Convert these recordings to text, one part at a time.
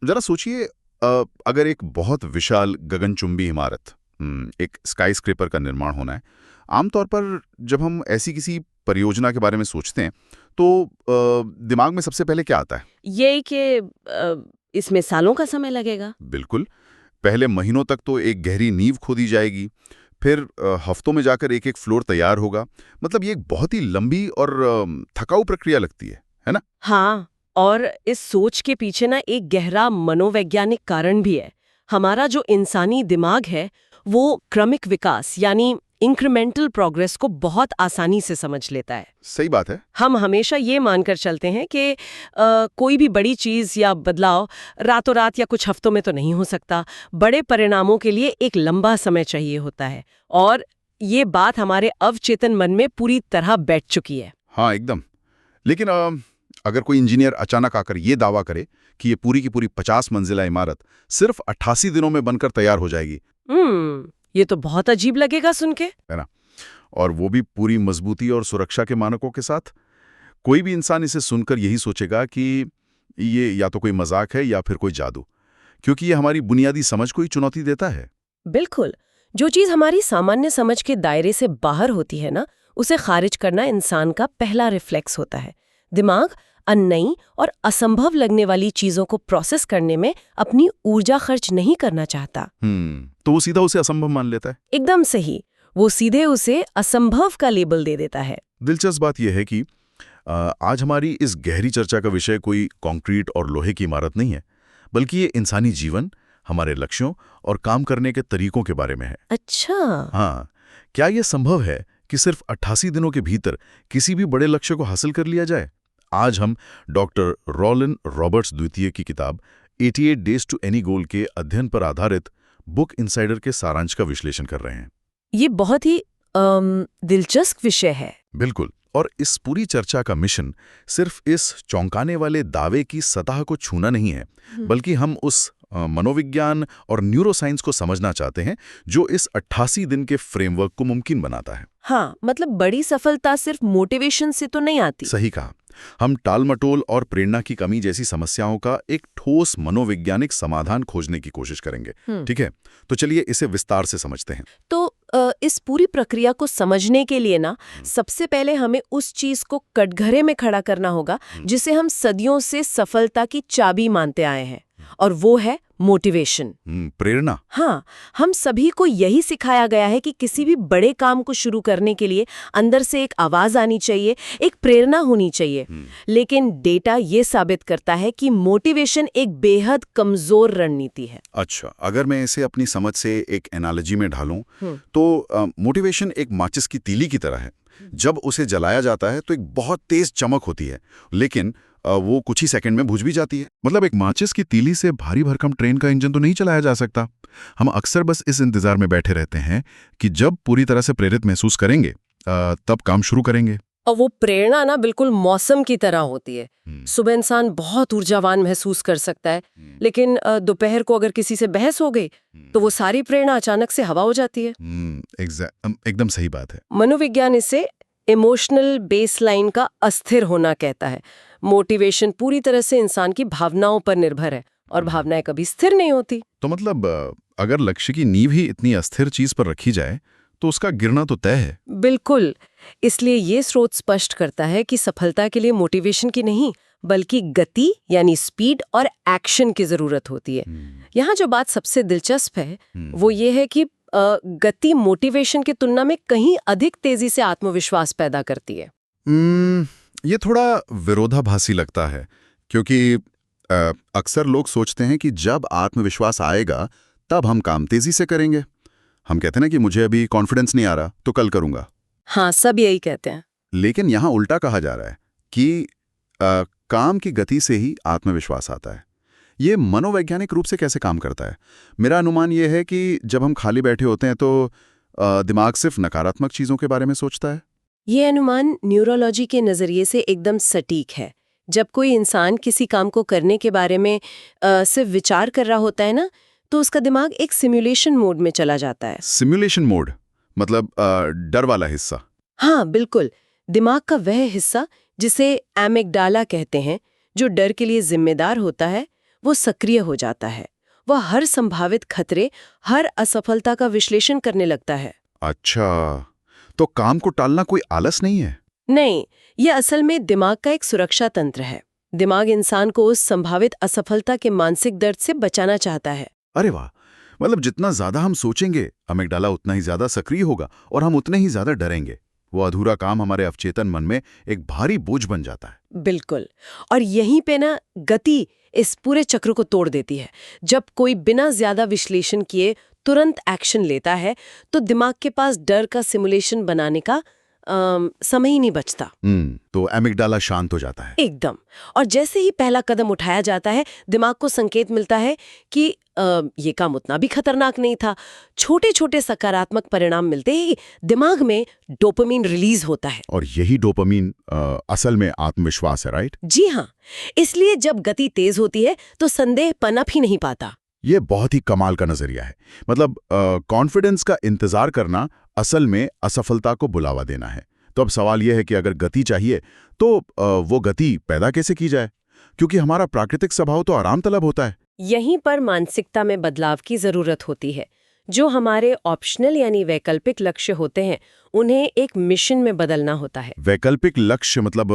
जरा सोचिए, अगर एक बहुत विशाल गगनचुंबी इमारत, एक स्काई स्क्रेपर का निर्माण होना है। आमतौर पर जब हम ऐसी किसी परियोजना के बारे में सोचते हैं, तो दिमाग में सबसे पहले क्या आता है? ये कि इसमें सालों का समय लगेगा। बिल्कुल। पहले महीनों तक तो एक गहरी नींव खोदी जाएगी, फिर हफ्तों में जाकर एक एक फ्लोर तैयार होगा। मतलब ये एक बहुत ही लंबी और थकाऊ प्रक्रिया लगती है ना? हाँ, और इस सोच के पीछे ना एक गहरा मनोवैज्ञानिक कारण भी है। हमारा जो इंसानी दिमाग है, वो क्रमिक विकास यानी इंक्रीमेंटल प्रोग्रेस को बहुत आसानी से समझ लेता है। सही बात है। हम हमेशा ये मानकर चलते हैं कि कोई भी बड़ी चीज़ या बदलाव रातों रात या कुछ हफ्तों में तो नहीं हो सकता। बड़े परिणामों के लिए एक लंबा समय चाहिए होता है, और ये बात हमारे अवचेतन मन में पूरी तरह बैठ चुकी है। हाँ, एकदम। लेकिन अगर कोई इंजीनियर अचानक आकर ये दावा करे कि ये पूरी की पूरी 50 मंजिला इमारत सिर्फ 88 दिनों में बनकर तैयार हो जाएगी, ये तो बहुत अजीब लगेगा सुन के। है ना? और वो भी पूरी मजबूती और सुरक्षा के मानकों के साथ, कोई भी इंसान इसे सुनकर यही सोचेगा कि ये या तो कोई मजाक है या फिर कोई जादू, क्योंकि ये हमारी बुनियादी समझ को ही चुनौती देता है। बिल्कुल। जो चीज़ हमारी सामान्य समझ के दायरे से बाहर होती है ना, उसे खारिज करना इंसान का पहला रिफ्लेक्स होता है। दिमाग नई और असंभव लगने वाली चीज़ों को प्रोसेस करने में अपनी ऊर्जा खर्च नहीं करना चाहता। तो वो सीधा उसे असंभव मान लेता है। एकदम सही। वो सीधे उसे असंभव का लेबल दे देता है। दिलचस्प बात यह है कि आज हमारी इस गहरी चर्चा का विषय कोई कंक्रीट और लोहे की इमारत नहीं है, बल्कि ये इंसानी जीवन, हमारे लक्ष्यों और काम करने के तरीकों के बारे में है। अच्छा। हाँ, क्या यह संभव है कि सिर्फ 88 दिनों के भीतर किसी भी बड़े लक्ष्य को हासिल कर लिया जाए? आज हम डॉक्टर रॉलिन रॉबर्ट्स द्वितीय की किताब 88 डेज टू एनी गोल के अध्ययन पर आधारित बुक इनसाइडर के सारांश का विश्लेषण कर रहे हैं। ये बहुत ही दिलचस्प विषय है। बिल्कुल। और इस पूरी चर्चा का मिशन सिर्फ इस चौंकाने वाले दावे की सतह को छूना नहीं है, बल्कि हम उस मनोविज्ञान और न्यूरोसाइंस को समझना चाहते हैं जो इस 88 दिन के फ्रेमवर्क को मुमकिन बनाता है। हाँ, मतलब बड़ी सफलता सिर्फ मोटिवेशन से तो नहीं आती। सही कहा। हम टालमटोल और प्रेरणा की कमी जैसी समस्याओं का एक ठोस मनोवैज्ञानिक समाधान खोजने की कोशिश करेंगे। ठीक है, तो चलिए इसे विस्तार से समझते हैं। तो इस पूरी प्रक्रिया को समझने के लिए ना, सबसे पहले हमें उस चीज को कटघरे में खड़ा करना होगा जिसे हम सदियों से सफलता की चाबी मानते आए हैं, और वो है मोटिवेशन। प्रेरणा। हाँ, हम सभी को यही सिखाया गया है कि किसी भी बड़े काम को शुरू करने के लिए अंदर से एक आवाज आनी चाहिए, एक प्रेरणा होनी चाहिए। लेकिन डेटा ये साबित करता है कि मोटिवेशन एक बेहद कमजोर रणनीति है। अच्छा, अगर मैं इसे अपनी समझ से एक एनालॉजी में ढालूं, तो मोटिवेशन एक माचिस की तीली की तरह है। जब उसे जलाया जाता है तो एक बहुत तेज चमक होती है, लेकिन वो कुछ ही सेकंड में बुझ भी जाती है। मतलब एक माचिस की तीली से भारी भरकम ट्रेन का इंजन तो नहीं चलाया जा सकता। हम अक्सर बस इस इंतजार में बैठे रहते हैं कि जब पूरी तरह से प्रेरित महसूस करेंगे तब काम शुरू करेंगे। और वो प्रेरणा ना बिल्कुल मौसम की तरह होती है। सुबह इंसान बहुत ऊर्जावान महसूस कर सकता है, लेकिन दोपहर को अगर किसी से बहस हो गई तो वो सारी प्रेरणा अचानक से हवा हो जाती है। एकदम सही बात है। मनोविज्ञान इसे इमोशनल बेसलाइन का अस्थिर होना कहता है। मोटिवेशन पूरी तरह से इंसान की भावनाओं पर निर्भर है, और भावनाएं कभी स्थिर नहीं होती। तो मतलब अगर लक्ष्य की नींव ही इतनी अस्थिर चीज पर रखी जाए तो उसका गिरना तो तय है। बिल्कुल। इसलिए ये स्रोत स्पष्ट करता है कि सफलता के लिए मोटिवेशन की नहीं, बल्कि गति यानी स्पीड और एक्शन की जरूरत होती है। यहाँ जो बात सबसे दिलचस्प है वो ये है कि गति मोटिवेशन की तुलना में कहीं अधिक तेजी से आत्मविश्वास पैदा करती है। ये थोड़ा विरोधाभासी लगता है, क्योंकि अक्सर लोग सोचते हैं कि जब आत्मविश्वास आएगा तब हम काम तेजी से करेंगे। हम कहते हैं ना कि मुझे अभी कॉन्फिडेंस नहीं आ रहा तो कल करूंगा। हाँ, सब यही कहते हैं। लेकिन यहाँ उल्टा कहा जा रहा है कि काम की गति से ही आत्मविश्वास आता है। ये मनोवैज्ञानिक रूप से कैसे काम करता है? मेरा अनुमान ये है कि जब हम खाली बैठे होते हैं तो दिमाग सिर्फ नकारात्मक चीजों के बारे में सोचता है। ये अनुमान न्यूरोलॉजी के नज़रिए से एकदम सटीक है। जब कोई इंसान किसी काम को करने के बारे में सिर्फ विचार कर रहा होता है ना, तो उसका दिमाग एक सिमुलेशन मोड में चला जाता है। सिमुलेशन मोड मतलब डर वाला हिस्सा? हाँ, बिल्कुल। दिमाग का वह हिस्सा जिसे एमिगडाला कहते हैं, जो डर के लिए जिम्मेदार होता है, वो सक्रिय हो जाता है। वह हर संभावित खतरे, हर असफलता का विश्लेषण करने लगता है। अच्छा, तो काम को टालना कोई आलस नहीं है? नहीं, ये असल में दिमाग का एक सुरक्षा तंत्र है। दिमाग इंसान को उस संभावित असफलता के मानसिक दर्द से बचाना चाहता है। अरे वाह, मतलब जितना ज्यादा हम सोचेंगे अमिगडाला उतना ही ज्यादा सक्रिय होगा और हम उतने ही ज्यादा डरेंगे। वो अधूरा काम हमारे अवचेतन मन में एक भारी बोझ बन जाता है। बिल्कुल। और यहीं पे ना गति इस पूरे चक्र को तोड़ देती है। जब कोई बिना ज्यादा विश्लेषण किए तुरंत एक्शन लेता है तो दिमाग के पास डर का सिमुलेशन बनाने का समय ही नहीं बचता। तो एमिगडाला शांत हो जाता है। एकदम। और जैसे ही पहला कदम उठाया जाता है, दिमाग को संकेत मिलता है कि ये काम उतना भी खतरनाक नहीं था। छोटे छोटे सकारात्मक परिणाम मिलते ही दिमाग में डोपामीन रिलीज होता है। और यही डोपामीन असल में आत्मविश्वास है, राइट? जी हाँ। इसलिए जब गति तेज होती है तो संदेह पनप ही नहीं पाता। ये बहुत ही कमाल का नजरिया है। मतलब कॉन्फिडेंस का इंतजार करना असल में असफलता को बुलावा देना है। तो अब सवाल यह है कि अगर गति चाहिए तो वो गति पैदा कैसे की जाए? क्योंकि हमारा प्राकृतिक स्वभाव तो आराम तलब होता है। यहीं पर मानसिकता में बदलाव की जरूरत होती है। जो हमारे ऑप्शनल यानी वैकल्पिक लक्ष्य होते हैं, उन्हें एक मिशन में बदलना होता है। वैकल्पिक लक्ष्य मतलब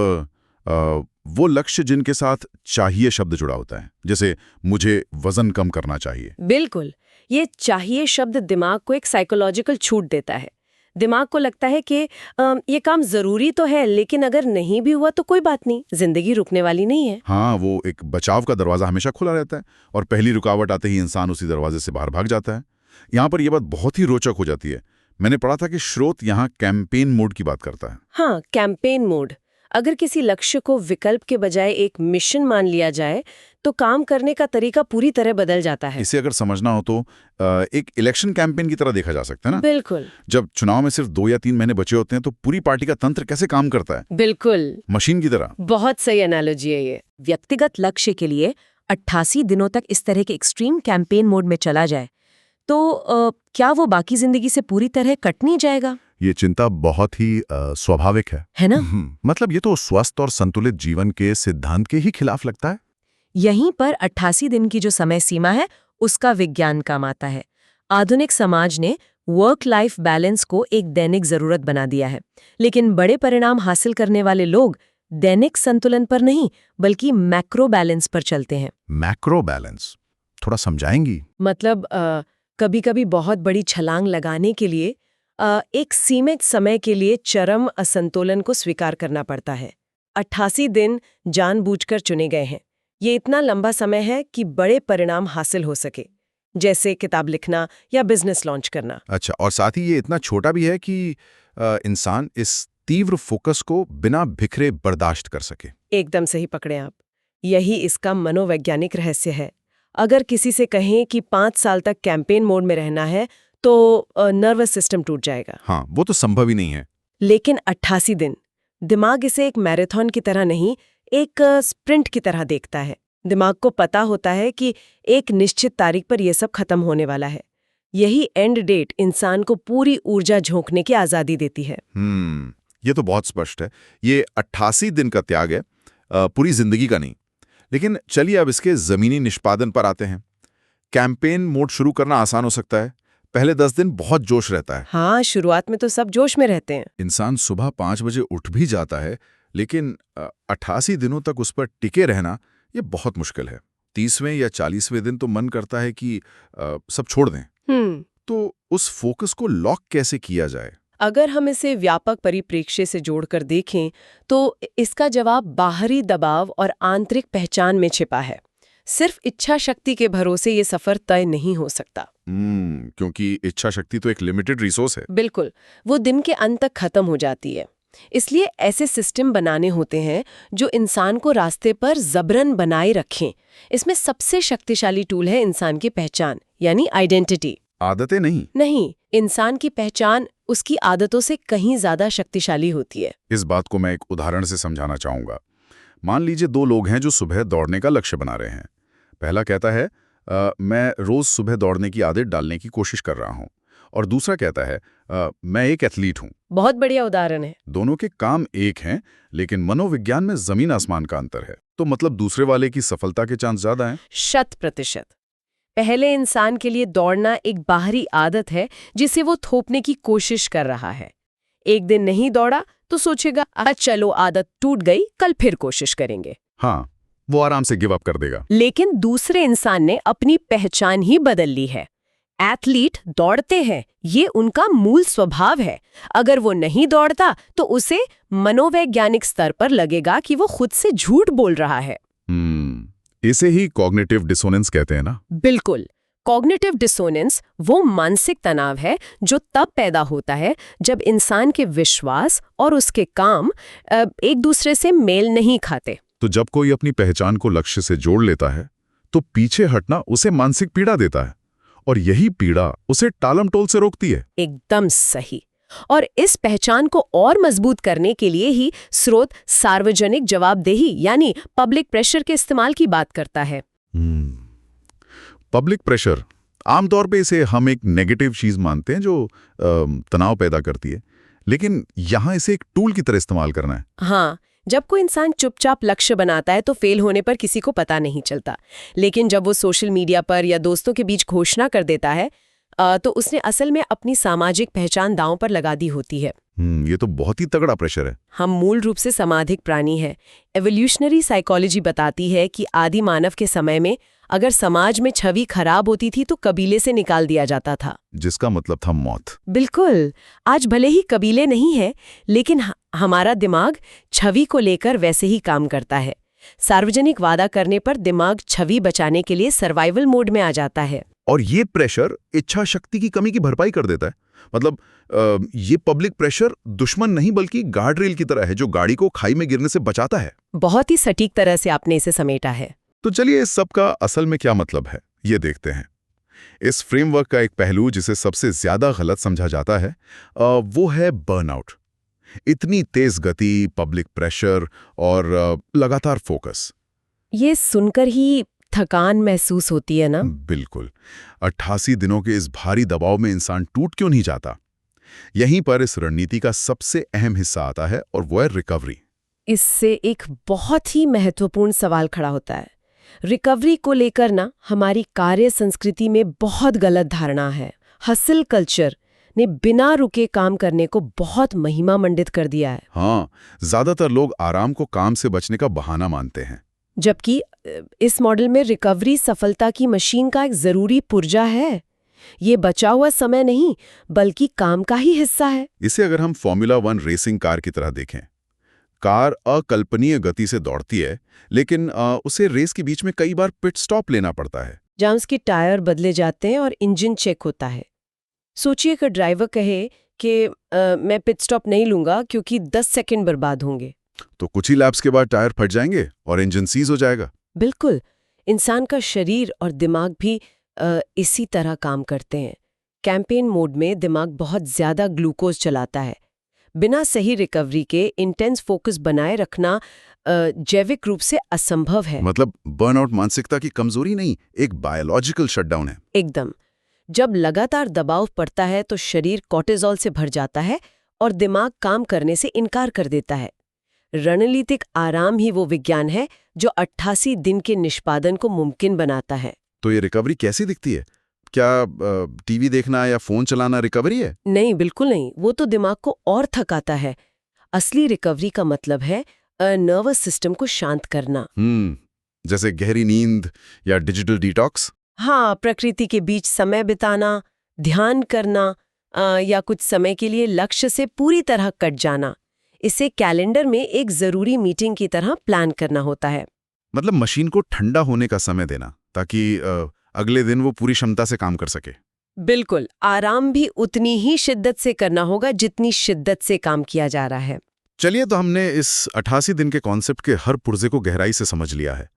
वो लक्ष्य जिनके साथ चाहिए शब्द जुड़ा होता है, जैसे मुझे वजन कम करना चाहिए। बिल्कुल। ये चाहिए शब्द दिमाग को एक साइकोलॉजिकल छूट देता है। दिमाग को लगता है कि ये काम जरूरी तो है, लेकिन अगर नहीं भी हुआ तो कोई बात नहीं, जिंदगी रुकने वाली नहीं है। हाँ, वो एक बचाव का दरवाजा हमेशा खुला रहता है और पहली रुकावट आते ही इंसान उसी दरवाजे से बाहर भाग जाता है। यहाँ पर यह बात बहुत ही रोचक हो जाती है। मैंने पढ़ा था कि स्रोत यहाँ कैंपेन मोड की बात करता है। हाँ, कैंपेन मोड। अगर किसी लक्ष्य को विकल्प के बजाय एक मिशन मान लिया जाए तो काम करने का तरीका पूरी तरह बदल जाता है। इसे अगर समझना हो तो एक इलेक्शन कैंपेन की तरह देखा जा सकता है ना? बिल्कुल। जब चुनाव में सिर्फ 2 या 3 महीने बचे होते हैं तो पूरी पार्टी का तंत्र कैसे काम करता है? बिल्कुल, मशीन की तरह। बहुत सही एनालॉजी है ये। व्यक्तिगत लक्ष्य के लिए 88 दिनों तक इस तरह के एक्सट्रीम कैंपेन मोड में चला जाए तो क्या वो बाकी जिंदगी से पूरी तरह कट नहीं जाएगा? ये चिंता बहुत ही स्वाभाविक है ना? मतलब ये तो स्वस्थ और संतुलित जीवन के सिद्धांत के ही खिलाफ लगता है। यहीं पर 88 दिन की जो समय सीमा है उसका विज्ञान काम आता है। आधुनिक समाज ने वर्क लाइफ बैलेंस को एक दैनिक जरूरत बना दिया है, लेकिन बड़े परिणाम हासिल करने वाले लोग दैनिक संतुलन पर नहीं बल्कि मैक्रो बैलेंस पर चलते हैं। मैक्रो बैलेंस थोड़ा समझाएंगी? मतलब कभी-कभी बहुत बड़ी छलांग लगाने के लिए एक सीमित समय के लिए चरम असंतुलन को स्वीकार करना पड़ता है। 88 दिन जानबूझकर चुने गए हैं। ये इतना लंबा समय है कि बड़े परिणाम हासिल हो सके, जैसे किताब लिखना या बिजनेस लॉन्च करना। अच्छा, और साथ ही ये इतना छोटा भी है कि इंसान इस तीव्र फोकस को बिना बिखरे बर्दाश्त कर सके। एकदम सही पकड़े आप। यही इसका मनोवैज्ञानिक रहस्य है। अगर किसी से कहें कि 5 साल तक कैंपेन मोड में रहना है तो नर्वस सिस्टम टूट जाएगा। हाँ, वो तो संभव ही नहीं है। लेकिन 88 दिन, दिमाग इसे एक मैराथन की तरह नहीं, एक स्प्रिंट की तरह देखता है। दिमाग को पता होता है कि एक निश्चित तारीख पर यह सब खत्म होने वाला है। यही एंड डेट इंसान को पूरी ऊर्जा झोंकने की आजादी देती है। ये तो बहुत स्पष्ट है। ये 88 दिन का त्याग है, पूरी जिंदगी का नहीं। लेकिन चलिए अब इसके जमीनी निष्पादन पर आते हैं। कैंपेन मोड शुरू करना आसान हो सकता है। पहले 10 दिन बहुत जोश रहता है। हाँ, शुरुआत में तो सब जोश में रहते हैं। इंसान सुबह 5 बजे उठ भी जाता है, लेकिन 88 दिनों तक उस पर टिके रहना ये बहुत मुश्किल है। 30वें या 40वें दिन तो मन करता है कि सब छोड़ दें। तो उस फोकस को लॉक कैसे किया जाए? अगर हम इसे व्यापक परिप्रेक्ष्य से जोड़कर देखें तो इसका जवाब बाहरी दबाव और आंतरिक पहचान में छिपा है। सिर्फ इच्छा शक्ति के भरोसे ये सफर तय नहीं हो सकता। क्योंकि इच्छा शक्ति तो एक लिमिटेड रिसोर्स है। बिल्कुल, वो दिन के अंत तक खत्म हो जाती है। इसलिए ऐसे सिस्टम बनाने होते हैं जो इंसान को रास्ते पर जबरन बनाए रखें। इसमें सबसे शक्तिशाली टूल है इंसान की पहचान, यानी आइडेंटिटी। आदतें नहीं, इंसान की पहचान उसकी आदतों से कहीं ज्यादा शक्तिशाली होती है। इस बात को मैं एक उदाहरण से समझाना चाहूंगा। मान लीजिए 2 लोग हैं जो सुबह दौड़ने का लक्ष्य बना रहे हैं। पहला कहता है मैं रोज सुबह दौड़ने की आदत डालने की कोशिश कर रहा हूं, और दूसरा कहता है मैं एक एथलीट हूं। बहुत बढ़िया उदाहरण है। दोनों के काम एक हैं, लेकिन मनोविज्ञान में जमीन आसमान का अंतर है। तो मतलब दूसरे वाले की सफलता के चांस ज्यादा हैं। 100%। पहले इंसान के लिए दौड़ना एक बाहरी आदत है जिसे वो थोपने की कोशिश कर रहा है। एक दिन नहीं दौड़ा तो सोचेगा आज चलो आदत टूट गई, कल फिर कोशिश करेंगे। हाँ, वो आराम से गिव अप कर देगा। लेकिन दूसरे इंसान ने अपनी पहचान ही बदल ली है। एथलीट दौड़ते हैं, ये उनका मूल स्वभाव है। अगर वो नहीं दौड़ता तो उसे मनोवैज्ञानिक स्तर पर लगेगा कि वो खुद से झूठ बोल रहा है। इसे ही कॉग्निटिव डिसोनेंस कहते हैं ना? बिल्कुल। कॉग्निटिव डिसोनेंस वो मानसिक तनाव है जो तब पैदा होता है जब इंसान के विश्वास और उसके काम एक दूसरे से मेल नहीं खाते। तो जब कोई अपनी पहचान को लक्ष्य से जोड़ लेता है तो पीछे हटना उसे मानसिक पीड़ा देता है, और यही पीड़ा उसे टालमटोल से रोकती है। एकदम सही। और इस पहचान को और मजबूत करने के लिए ही स्रोत सार्वजनिक जवाबदेही यानी पब्लिक प्रेशर के इस्तेमाल की बात करता है। पब्लिक प्रेशर, आमतौर पे इसे हम एक नेगेटिव चीज मानते हैं जो तनाव पैदा करती है, लेकिन यहां इसे एक टूल की तरह इस्तेमाल करना है। हाँ, जब कोई इंसान चुपचाप लक्ष्य बनाता है तो फेल होने पर किसी को पता नहीं चलता, लेकिन जब वो सोशल मीडिया पर या दोस्तों के बीच घोषणा कर देता है तो उसने असल में अपनी सामाजिक पहचान दांव पर लगा दी होती है। ये तो बहुत ही तगड़ा प्रेशर है। हम मूल रूप से सामाजिक प्राणी हैं। एवोल्यूशनरी साइकोलॉजी बताती है कि आदि मानव के समय में अगर समाज में छवि खराब होती थी तो कबीले से निकाल दिया जाता था, जिसका मतलब था मौत। बिल्कुल। आज भले ही कबीले नहीं है, लेकिन हमारा दिमाग छवि को लेकर वैसे ही काम करता है। सार्वजनिक वादा करने पर दिमाग छवि बचाने के लिए सर्वाइवल मोड में आ जाता है। और ये प्रेशर इच्छा शक्ति की कमी की भरपाई कर देता है। मतलब ये पब्लिक प्रेशर दुश्मन नहीं बल्कि गार्ड रेल की तरह है जो गाड़ी को खाई में गिरने से बचाता है। बहुत ही सटीक तरह से आपने इसे समेटा है। तो चलिए इस सब का असल में क्या मतलब है, ये देखते हैं। इस फ्रेमवर्क का एक पहलू जिसे सबसे ज्यादा गलत समझा जाता है वो है बर्नआउट। इतनी तेज गति, पब्लिक प्रेशर और लगातार फोकस। ये सुनकर ही थकान महसूस होती है ना? बिल्कुल। 88 दिनों के इस भारी दबाव में इंसान टूट क्यों नहीं जाता? यहीं पर इस रणनीति का सबसे अहम हिस्सा आता है और वो है रिकवरी। इससे एक बहुत ही महत्वपूर्ण सवाल खड़ा होता है। रिकवरी को लेकर ना हमारी कार्य संस्कृति में बहुत गलत धारणा है। हसल कल्चर ने बिना रुके काम करने को बहुत महिमा मंडित कर दिया है। हाँ, ज्यादातर लोग आराम को काम से बचने का बहाना मानते हैं, जबकि इस मॉडल में रिकवरी सफलता की मशीन का एक जरूरी पुर्जा है। ये बचा हुआ समय नहीं बल्कि काम का ही हिस्सा है। इसे अगर हम फॉर्मूला 1 रेसिंग कार की तरह देखें, कार अकल्पनीय गति से दौड़ती है, लेकिन उसे रेस के बीच में कई बार पिट स्टॉप लेना पड़ता है। जहाँ उसके टायर बदले जाते हैं और इंजन चेक होता है। सोचिए कि ड्राइवर कहे कि मैं पिट स्टॉप नहीं लूंगा क्योंकि 10 सेकंड बर्बाद होंगे, तो कुछ ही लैप्स के बाद टायर फट जाएंगे और इंजन सीज हो जाएगा। बिल्कुल। इंसान का शरीर और दिमाग भी इसी तरह काम करते हैं। कैंपेन मोड में दिमाग बहुत ज्यादा ग्लूकोज चलाता है। बिना सही रिकवरी के इंटेंस फोकस बनाए रखना जैविक रूप से असंभव है। मतलब बर्नआउट मानसिकता की कमजोरी नहीं, एक बायोलॉजिकल शटडाउन है। एकदम। जब लगातार दबाव पड़ता है तो शरीर कॉर्टिसोल से भर जाता है और दिमाग काम करने से इनकार कर देता है। रणनीतिक आराम ही वो विज्ञान है जो 88 दिन के निष्पादन को मुमकिन बनाता है। तो ये रिकवरी कैसी दिखती है? क्या टीवी देखना या फोन चलाना रिकवरी है? नहीं, बिल्कुल नहीं। वो तो दिमाग को और थकाता है। असली रिकवरी का मतलब है नर्वस सिस्टम को शांत करना। जैसे गहरी नींद या डिजिटल डिटॉक्स। हाँ, प्रकृति के बीच समय बिताना, ध्यान करना या कुछ समय के लिए लक्ष्य से पूरी तरह कट जाना। इसे कैलेंडर में एक जरूरी मीटिंग की तरह प्लान करना होता है। मतलब मशीन को ठंडा होने का समय देना ताकि अगले दिन वो पूरी क्षमता से काम कर सके। बिल्कुल। आराम भी उतनी ही शिद्दत से करना होगा जितनी शिद्दत से काम किया जा रहा है। चलिए, तो हमने इस 88 दिन के कॉन्सेप्ट के हर पुर्जे को गहराई से समझ लिया है।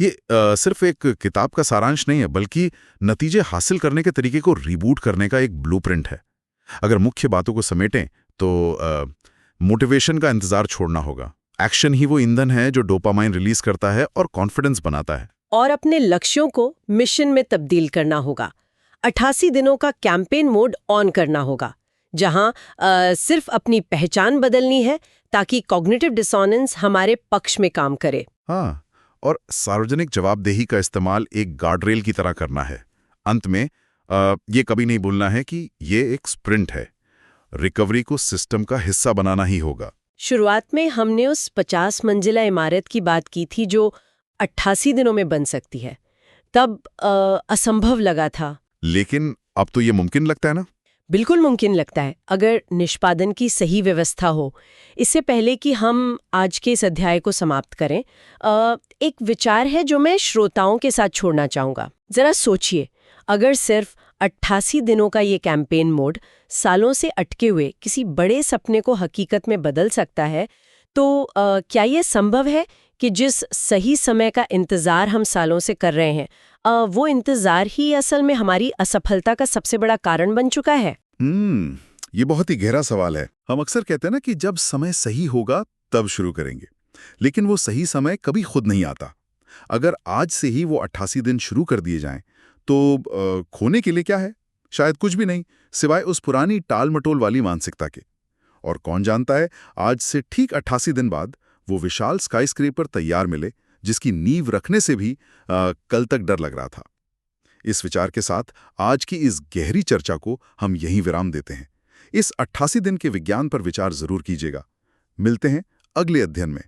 ये सिर्फ एक किताब का सारांश नहीं है, बल्कि नतीजे हासिल करने के तरीके को रीबूट करने का एक ब्लूप्रिंट है। अगर मुख्य बातों को समेटें तो मोटिवेशन का इंतजार छोड़ना होगा। एक्शन ही वो ईंधन है जो डोपामाइन रिलीज करता है और कॉन्फिडेंस बनाता है। और अपने लक्ष्यों को मिशन में तब्दील करना होगा। 88 दिनों का कैंपेन मोड ऑन करना होगा, जहां सिर्फ अपनी पहचान बदलनी है ताकि कॉग्निटिव डिसोनेंस हमारे पक्ष में काम करे। हाँ, और सार्वजनिक जवाबदेही का इस्तेमाल एक गार्डरेल की तरह करना है। अंत में ये कभी नहीं भूलना है कि ये एक स्प्रिंट है। रिकवरी को सिस्टम का हिस्सा बनाना ही होगा। शुरुआत में हमने उस 50 मंजिला इमारत की बात की थी जो 88 दिनों में बन सकती है। तब असंभव लगा था। लेकिन अब तो ये मुमकिन लगता है ना? बिल्कुल मुमकिन लगता है, अगर निष्पादन की सही व्यवस्था हो। इससे पहले कि हम आज के इस अध्याय को समाप्त करें, एक विचार है जो मैं श्रोताओं के साथ छोड़ना चाहूँगा। जरा सोचिए, अगर सिर्फ 88 दिनों का ये कैंपेन मोड सालों से अटके हुए किसी बड़े सपने को हकीकत में बदल सकता है, तो क्या ये संभव है कि जिस सही समय का इंतज़ार हम सालों से कर रहे हैं, वो इंतज़ार ही असल में हमारी असफलता का सबसे बड़ा कारण बन चुका है? ये बहुत ही गहरा सवाल है। हम अक्सर कहते हैं ना कि जब समय सही होगा तब शुरू करेंगे, लेकिन वो सही समय कभी खुद नहीं आता। अगर आज से ही वो 88 दिन शुरू कर दिए जाएं, तो खोने के लिए क्या है? शायद कुछ भी नहीं, सिवाय उस पुरानी टाल-मटोल वाली मानसिकता के। और कौन जानता है, आज से ठीक 88 दिन बाद वो विशाल स्काईस्क्रेपर तैयार मिले, जिसकी नींव रखने से भी कल तक डर लग रहा था। इस विचार के साथ आज की इस गहरी चर्चा को हम यहीं विराम देते हैं। इस 88 दिन के विज्ञान पर विचार जरूर कीजिएगा। मिलते हैं अगले अध्ययन में।